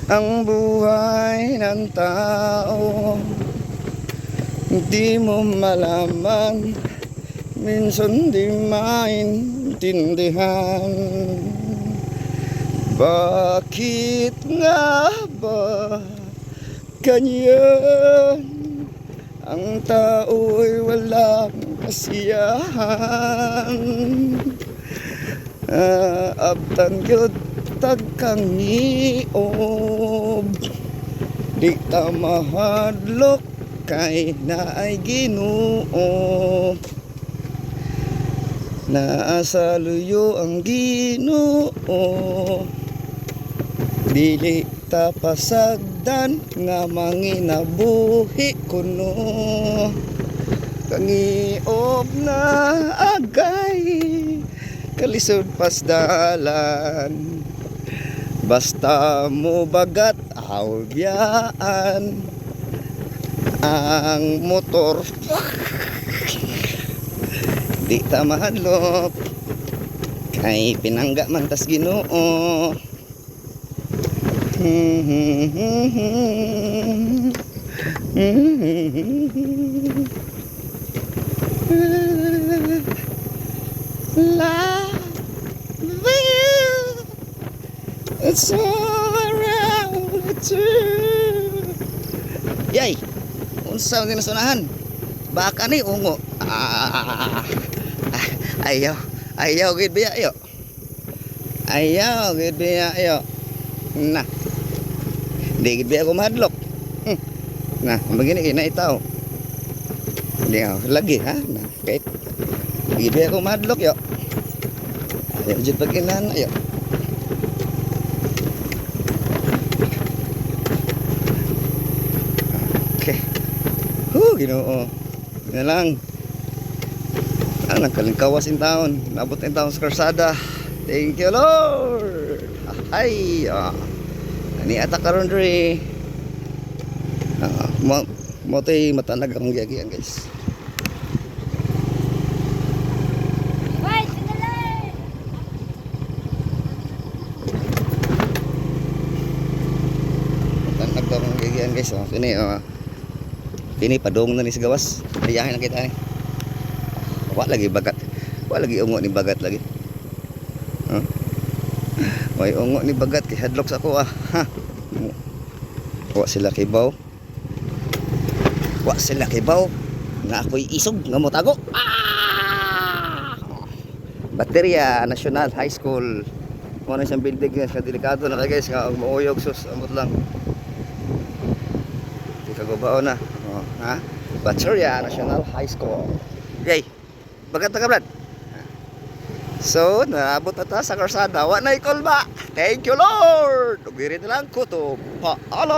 ang buhay ng tao. Di mo malaman, minsan di maintindihan. Bakit nga ba ganyan? Ang tao'y walang kasiyahan. Abtan gyud tagkang niob, di ta mahadlok kay naay Ginoo. Naasa luyo ang Ginoo, dili ta pasagdan nga manginabuhi kuno. Kangiob na agay kalisod pasdalan, basta mo bagat awbiyaan ang motor. Di ta mahadlok kay pinangga man tas Ginoo. Love you, it's all around too. Yay, unsa din nasunahan? Baka ni ungo. Ayaw gid biya yo. Ayaw gid biya yo. Na. Di gid biya ko mahadlok. Nah, begini na itaw. Di lagi ha. Nah, kahit di biya ko mahadlok yo. Ayaw jud paginan yo. Okay. Ginoo. Na lang. Nagkalingkawas in taon. Nabot in taon sa karsada. Thank you Lord. Ay. Ani ata karon diri. Mo tay matanag ang giagian guys. Matanag ang giagian guys. Kini padong na ni sa gawas. Riyahin na kita ni. Wa lagi bagat. Wa lagi ungo ni bagat lagi. May ungo ni bagat kay hadlok sa ako ha. Wa sila kibaw. Wa sila kibaw nga ako'y isog nga motago. Baterya National High School. Mo na siyang building guys, delikado na guys, nga mauyog sus amot lang. Di kagubao na. Ha? Baterya National High School. Yay. Bagat na ka Brad. So, naabot na ta sa karsada. Wa na ikol ba? Thank you Lord. Ugirin na lang ko to. Paalam.